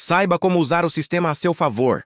Saiba como usar o sistema a seu favor.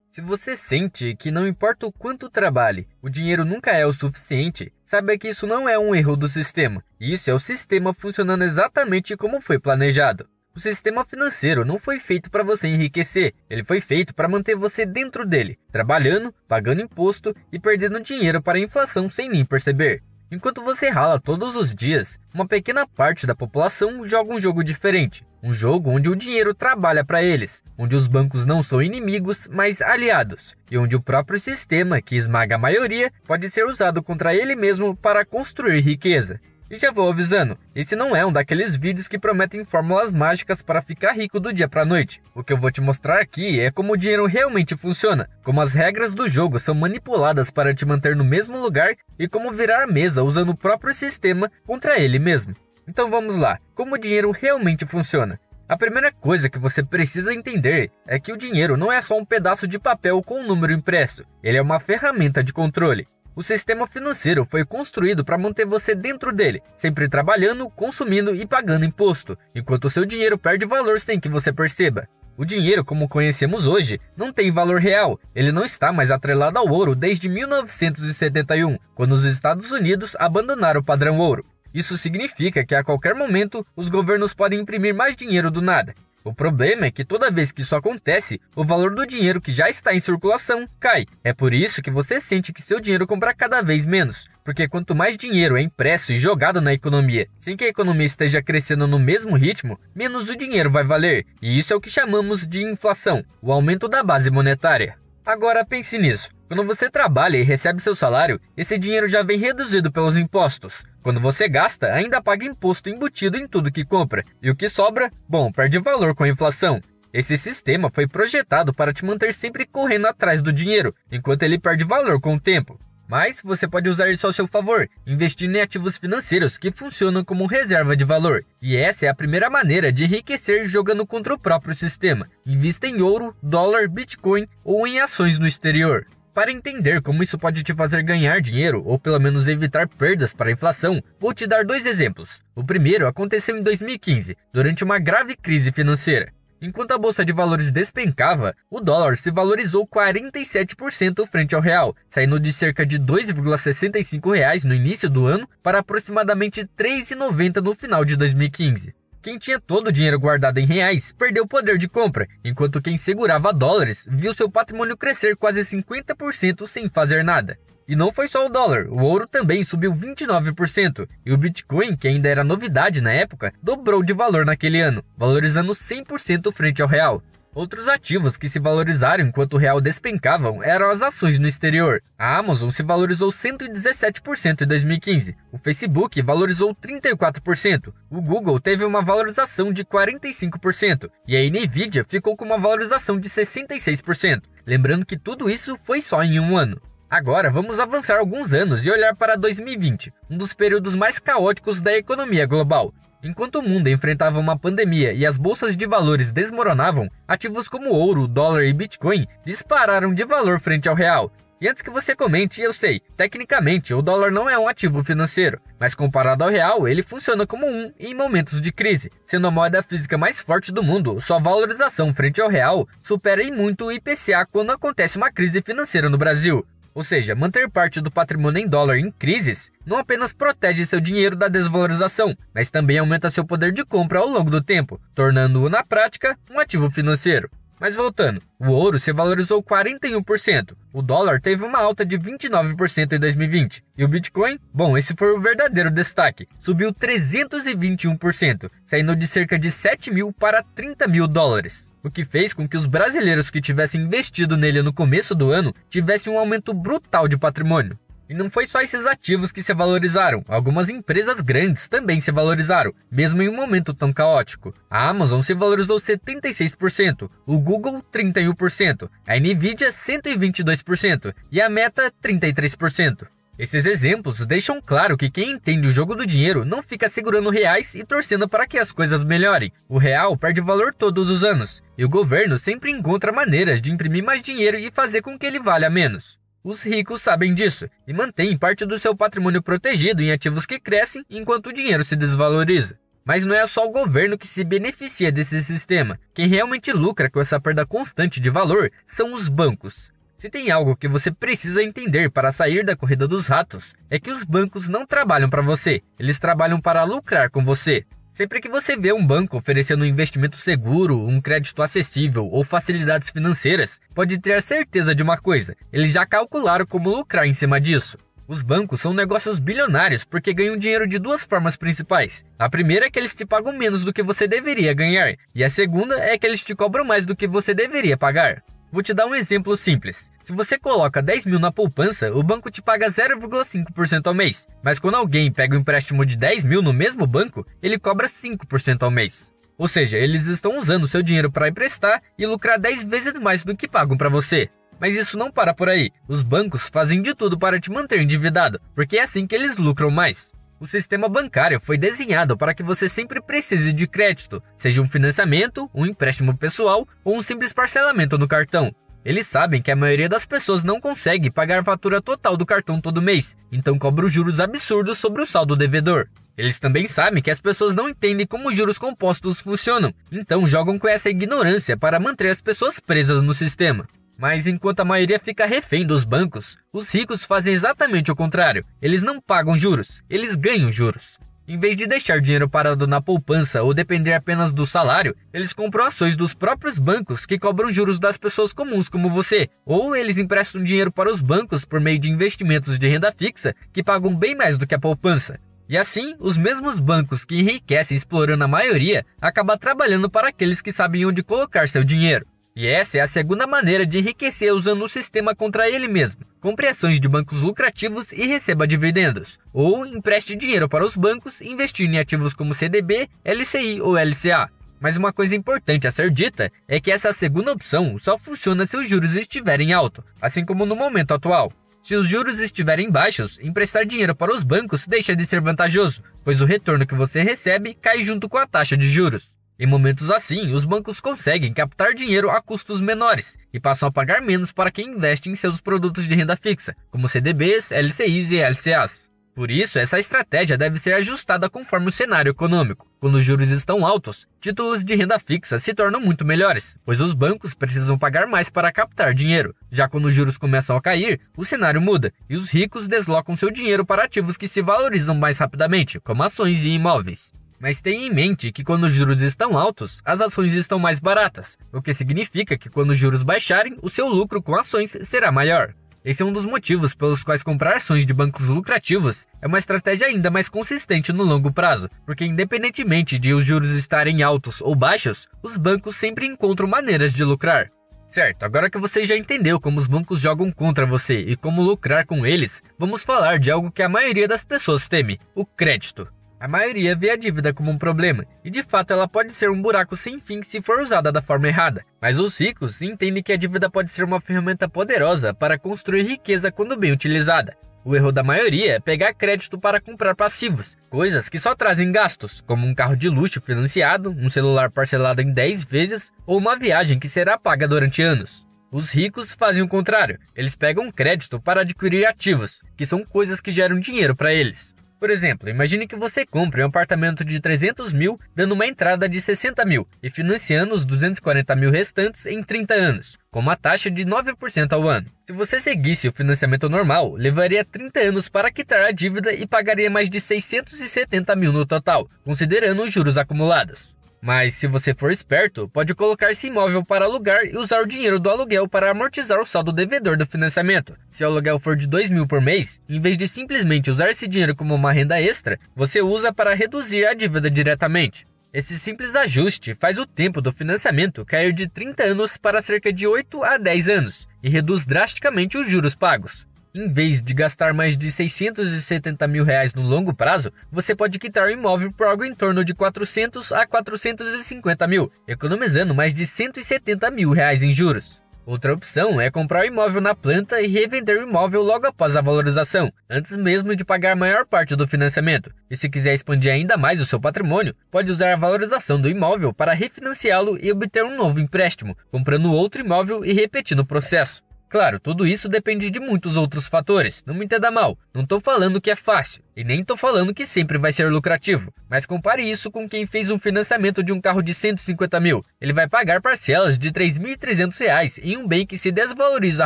Se você sente que não importa o quanto trabalhe, o dinheiro nunca é o suficiente, saiba que isso não é um erro do sistema. Isso é o sistema funcionando exatamente como foi planejado. O sistema financeiro não foi feito para você enriquecer, ele foi feito para manter você dentro dele, trabalhando, pagando imposto e perdendo dinheiro para a inflação sem nem perceber. Enquanto você rala todos os dias, uma pequena parte da população joga um jogo diferente. Um jogo onde o dinheiro trabalha para eles, onde os bancos não são inimigos, mas aliados, e onde o próprio sistema, que esmaga a maioria, pode ser usado contra ele mesmo para construir riqueza. E já vou avisando, esse não é um daqueles vídeos que prometem fórmulas mágicas para ficar rico do dia para a noite. O que eu vou te mostrar aqui é como o dinheiro realmente funciona, como as regras do jogo são manipuladas para te manter no mesmo lugar e como virar a mesa usando o próprio sistema contra ele mesmo. Então vamos lá, como o dinheiro realmente funciona? A primeira coisa que você precisa entender é que o dinheiro não é só um pedaço de papel com um número impresso, ele é uma ferramenta de controle. O sistema financeiro foi construído para manter você dentro dele, sempre trabalhando, consumindo e pagando imposto, enquanto o seu dinheiro perde valor sem que você perceba. O dinheiro, como conhecemos hoje, não tem valor real, ele não está mais atrelado ao ouro desde 1971, quando os Estados Unidos abandonaram o padrão ouro. Isso significa que a qualquer momento os governos podem imprimir mais dinheiro do nada. O problema é que toda vez que isso acontece, o valor do dinheiro que já está em circulação cai. É por isso que você sente que seu dinheiro compra cada vez menos, porque quanto mais dinheiro é impresso e jogado na economia, sem que a economia esteja crescendo no mesmo ritmo, menos o dinheiro vai valer. E isso é o que chamamos de inflação, o aumento da base monetária. Agora pense nisso. Quando você trabalha e recebe seu salário, esse dinheiro já vem reduzido pelos impostos. Quando você gasta, ainda paga imposto embutido em tudo que compra. E o que sobra? Bom, perde valor com a inflação. Esse sistema foi projetado para te manter sempre correndo atrás do dinheiro, enquanto ele perde valor com o tempo. Mas você pode usar isso ao seu favor, investindo em ativos financeiros que funcionam como reserva de valor. E essa é a primeira maneira de enriquecer jogando contra o próprio sistema. Invista em ouro, dólar, bitcoin ou em ações no exterior. Para entender como isso pode te fazer ganhar dinheiro, ou pelo menos evitar perdas para a inflação, vou te dar dois exemplos. O primeiro aconteceu em 2015, durante uma grave crise financeira. Enquanto a bolsa de valores despencava, o dólar se valorizou 47% frente ao real, saindo de cerca de R$ 2,65 no início do ano para aproximadamente R$ 3,90 no final de 2015. Quem tinha todo o dinheiro guardado em reais perdeu o poder de compra, enquanto quem segurava dólares viu seu patrimônio crescer quase 50% sem fazer nada. E não foi só o dólar, o ouro também subiu 29%, e o Bitcoin, que ainda era novidade na época, dobrou de valor naquele ano, valorizando 100% frente ao real. Outros ativos que se valorizaram enquanto o real despencavam eram as ações no exterior. A Amazon se valorizou 117% em 2015, o Facebook valorizou 34%, o Google teve uma valorização de 45% e a Nvidia ficou com uma valorização de 66%. Lembrando que tudo isso foi só em um ano. Agora vamos avançar alguns anos e olhar para 2020, um dos períodos mais caóticos da economia global. Enquanto o mundo enfrentava uma pandemia e as bolsas de valores desmoronavam, ativos como ouro, dólar e Bitcoin dispararam de valor frente ao real. E antes que você comente, eu sei, tecnicamente o dólar não é um ativo financeiro, mas comparado ao real, ele funciona como um em momentos de crise. Sendo a moeda física mais forte do mundo, sua valorização frente ao real supera em muito o IPCA quando acontece uma crise financeira no Brasil. Ou seja, manter parte do patrimônio em dólar em crises não apenas protege seu dinheiro da desvalorização, mas também aumenta seu poder de compra ao longo do tempo, tornando-o na prática um ativo financeiro. Mas voltando, o ouro se valorizou 41%, o dólar teve uma alta de 29% em 2020, e o Bitcoin, bom, esse foi o verdadeiro destaque, subiu 321%, saindo de cerca de 7 mil para 30 mil dólares, o que fez com que os brasileiros que tivessem investido nele no começo do ano tivessem um aumento brutal de patrimônio. E não foi só esses ativos que se valorizaram, algumas empresas grandes também se valorizaram, mesmo em um momento tão caótico. A Amazon se valorizou 76%, o Google 31%, a Nvidia 122% e a Meta 33%. Esses exemplos deixam claro que quem entende o jogo do dinheiro não fica segurando reais e torcendo para que as coisas melhorem. O real perde valor todos os anos, e o governo sempre encontra maneiras de imprimir mais dinheiro e fazer com que ele valha menos. Os ricos sabem disso e mantêm parte do seu patrimônio protegido em ativos que crescem enquanto o dinheiro se desvaloriza. Mas não é só o governo que se beneficia desse sistema. Quem realmente lucra com essa perda constante de valor são os bancos. Se tem algo que você precisa entender para sair da corrida dos ratos, é que os bancos não trabalham para você, eles trabalham para lucrar com você. Sempre que você vê um banco oferecendo um investimento seguro, um crédito acessível ou facilidades financeiras, pode ter a certeza de uma coisa: eles já calcularam como lucrar em cima disso. Os bancos são negócios bilionários porque ganham dinheiro de duas formas principais. A primeira é que eles te pagam menos do que você deveria ganhar, e a segunda é que eles te cobram mais do que você deveria pagar. Vou te dar um exemplo simples. Se você coloca 10 mil na poupança, o banco te paga 0,5% ao mês. Mas quando alguém pega um empréstimo de 10 mil no mesmo banco, ele cobra 5% ao mês. Ou seja, eles estão usando o seu dinheiro para emprestar e lucrar 10 vezes mais do que pagam para você. Mas isso não para por aí. Os bancos fazem de tudo para te manter endividado, porque é assim que eles lucram mais. O sistema bancário foi desenhado para que você sempre precise de crédito, seja um financiamento, um empréstimo pessoal ou um simples parcelamento no cartão. Eles sabem que a maioria das pessoas não consegue pagar a fatura total do cartão todo mês, então cobram juros absurdos sobre o saldo devedor. Eles também sabem que as pessoas não entendem como juros compostos funcionam, então jogam com essa ignorância para manter as pessoas presas no sistema. Mas enquanto a maioria fica refém dos bancos, os ricos fazem exatamente o contrário. Eles não pagam juros, eles ganham juros. Em vez de deixar dinheiro parado na poupança ou depender apenas do salário, eles compram ações dos próprios bancos que cobram juros das pessoas comuns como você. Ou eles emprestam dinheiro para os bancos por meio de investimentos de renda fixa que pagam bem mais do que a poupança. E assim, os mesmos bancos que enriquecem explorando a maioria acabam trabalhando para aqueles que sabem onde colocar seu dinheiro. E essa é a segunda maneira de enriquecer usando o sistema contra ele mesmo. Compre ações de bancos lucrativos e receba dividendos. Ou empreste dinheiro para os bancos e investir em ativos como CDB, LCI ou LCA. Mas uma coisa importante a ser dita é que essa segunda opção só funciona se os juros estiverem altos, assim como no momento atual. Se os juros estiverem baixos, emprestar dinheiro para os bancos deixa de ser vantajoso, pois o retorno que você recebe cai junto com a taxa de juros. Em momentos assim, os bancos conseguem captar dinheiro a custos menores e passam a pagar menos para quem investe em seus produtos de renda fixa, como CDBs, LCIs e LCAs. Por isso, essa estratégia deve ser ajustada conforme o cenário econômico. Quando os juros estão altos, títulos de renda fixa se tornam muito melhores, pois os bancos precisam pagar mais para captar dinheiro. Já quando os juros começam a cair, o cenário muda e os ricos deslocam seu dinheiro para ativos que se valorizam mais rapidamente, como ações e imóveis. Mas tenha em mente que quando os juros estão altos, as ações estão mais baratas, o que significa que quando os juros baixarem, o seu lucro com ações será maior. Esse é um dos motivos pelos quais comprar ações de bancos lucrativos é uma estratégia ainda mais consistente no longo prazo, porque independentemente de os juros estarem altos ou baixos, os bancos sempre encontram maneiras de lucrar. Certo, agora que você já entendeu como os bancos jogam contra você e como lucrar com eles, vamos falar de algo que a maioria das pessoas teme: o crédito. A maioria vê a dívida como um problema, e de fato ela pode ser um buraco sem fim se for usada da forma errada. Mas os ricos entendem que a dívida pode ser uma ferramenta poderosa para construir riqueza quando bem utilizada. O erro da maioria é pegar crédito para comprar passivos, coisas que só trazem gastos, como um carro de luxo financiado, um celular parcelado em 10 vezes ou uma viagem que será paga durante anos. Os ricos fazem o contrário, eles pegam crédito para adquirir ativos, que são coisas que geram dinheiro para eles. Por exemplo, imagine que você compre um apartamento de 300 mil, dando uma entrada de 60 mil e financiando os 240 mil restantes em 30 anos, com uma taxa de 9% ao ano. Se você seguisse o financiamento normal, levaria 30 anos para quitar a dívida e pagaria mais de 670 mil no total, considerando os juros acumulados. Mas se você for esperto, pode colocar esse imóvel para alugar e usar o dinheiro do aluguel para amortizar o saldo devedor do financiamento. Se o aluguel for de 2 mil por mês, em vez de simplesmente usar esse dinheiro como uma renda extra, você usa para reduzir a dívida diretamente. Esse simples ajuste faz o tempo do financiamento cair de 30 anos para cerca de 8 a 10 anos e reduz drasticamente os juros pagos. Em vez de gastar mais de 670 mil reais no longo prazo, você pode quitar o imóvel por algo em torno de 400 a 450 mil, economizando mais de 170 mil reais em juros. Outra opção é comprar o imóvel na planta e revender o imóvel logo após a valorização, antes mesmo de pagar a maior parte do financiamento. E se quiser expandir ainda mais o seu patrimônio, pode usar a valorização do imóvel para refinanciá-lo e obter um novo empréstimo, comprando outro imóvel e repetindo o processo. Claro, tudo isso depende de muitos outros fatores, não me entenda mal, não tô falando que é fácil, e nem tô falando que sempre vai ser lucrativo, mas compare isso com quem fez um financiamento de um carro de 150 mil, ele vai pagar parcelas de R$ 3.300 em um bem que se desvaloriza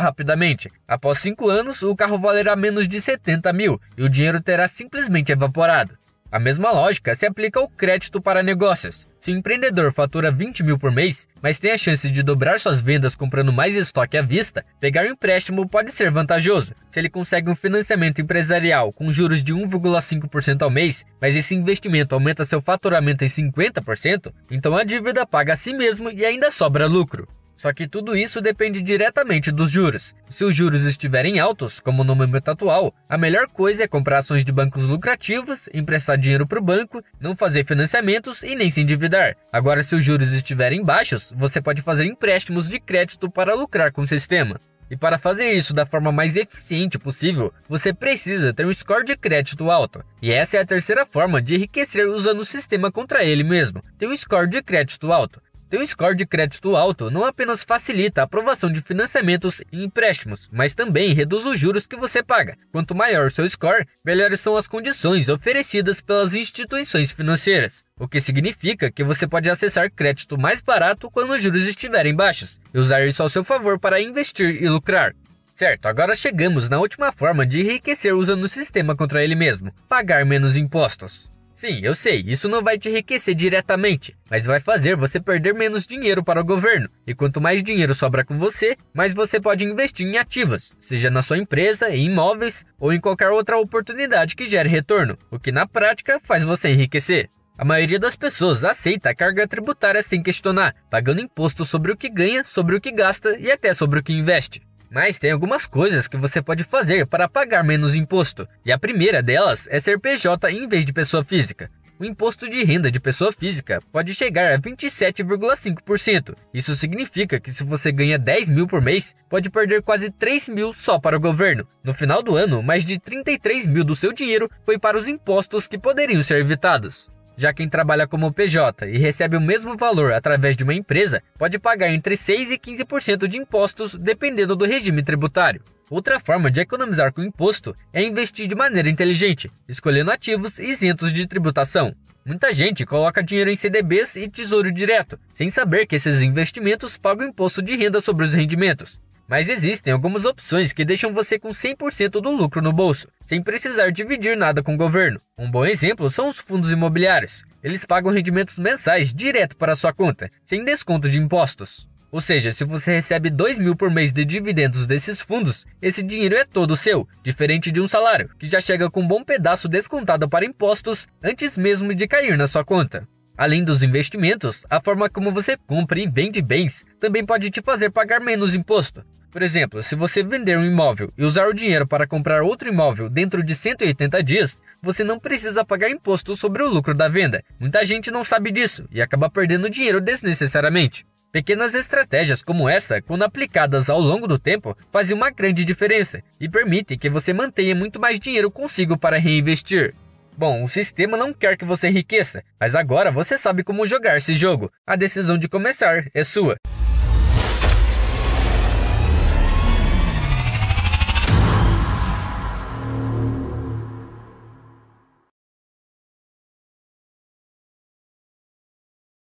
rapidamente. Após 5 anos, o carro valerá menos de 70 mil, e o dinheiro terá simplesmente evaporado. A mesma lógica se aplica ao crédito para negócios. Se o empreendedor fatura 20 mil por mês, mas tem a chance de dobrar suas vendas comprando mais estoque à vista, pegar um empréstimo pode ser vantajoso. Se ele consegue um financiamento empresarial com juros de 1,5% ao mês, mas esse investimento aumenta seu faturamento em 50%, então a dívida paga a si mesmo e ainda sobra lucro. Só que tudo isso depende diretamente dos juros. Se os juros estiverem altos, como no momento atual, a melhor coisa é comprar ações de bancos lucrativos, emprestar dinheiro para o banco, não fazer financiamentos e nem se endividar. Agora, se os juros estiverem baixos, você pode fazer empréstimos de crédito para lucrar com o sistema. E para fazer isso da forma mais eficiente possível, você precisa ter um score de crédito alto. E essa é a terceira forma de enriquecer usando o sistema contra ele mesmo. Ter um score de crédito alto. Ter um score de crédito alto não apenas facilita a aprovação de financiamentos e empréstimos, mas também reduz os juros que você paga. Quanto maior o seu score, melhores são as condições oferecidas pelas instituições financeiras, o que significa que você pode acessar crédito mais barato quando os juros estiverem baixos, e usar isso ao seu favor para investir e lucrar. Certo, agora chegamos na última forma de enriquecer usando o sistema contra ele mesmo: pagar menos impostos. Sim, eu sei, isso não vai te enriquecer diretamente, mas vai fazer você perder menos dinheiro para o governo. E quanto mais dinheiro sobra com você, mais você pode investir em ativos, seja na sua empresa, em imóveis ou em qualquer outra oportunidade que gere retorno, o que na prática faz você enriquecer. A maioria das pessoas aceita a carga tributária sem questionar, pagando imposto sobre o que ganha, sobre o que gasta e até sobre o que investe. Mas tem algumas coisas que você pode fazer para pagar menos imposto, e a primeira delas é ser PJ em vez de pessoa física. O imposto de renda de pessoa física pode chegar a 27,5%. Isso significa que se você ganha 10 mil por mês, pode perder quase 3 mil só para o governo. No final do ano, mais de 33 mil do seu dinheiro foi para os impostos que poderiam ser evitados. Já quem trabalha como PJ e recebe o mesmo valor através de uma empresa, pode pagar entre 6% e 15% de impostos dependendo do regime tributário. Outra forma de economizar com imposto é investir de maneira inteligente, escolhendo ativos isentos de tributação. Muita gente coloca dinheiro em CDBs e tesouro direto, sem saber que esses investimentos pagam imposto de renda sobre os rendimentos. Mas existem algumas opções que deixam você com 100% do lucro no bolso, sem precisar dividir nada com o governo. Um bom exemplo são os fundos imobiliários. Eles pagam rendimentos mensais direto para a sua conta, sem desconto de impostos. Ou seja, se você recebe 2 mil por mês de dividendos desses fundos, esse dinheiro é todo seu, diferente de um salário, que já chega com um bom pedaço descontado para impostos antes mesmo de cair na sua conta. Além dos investimentos, a forma como você compra e vende bens também pode te fazer pagar menos imposto. Por exemplo, se você vender um imóvel e usar o dinheiro para comprar outro imóvel dentro de 180 dias, você não precisa pagar imposto sobre o lucro da venda. Muita gente não sabe disso e acaba perdendo dinheiro desnecessariamente. Pequenas estratégias como essa, quando aplicadas ao longo do tempo, fazem uma grande diferença e permitem que você mantenha muito mais dinheiro consigo para reinvestir. Bom, o sistema não quer que você enriqueça, mas agora você sabe como jogar esse jogo. A decisão de começar é sua.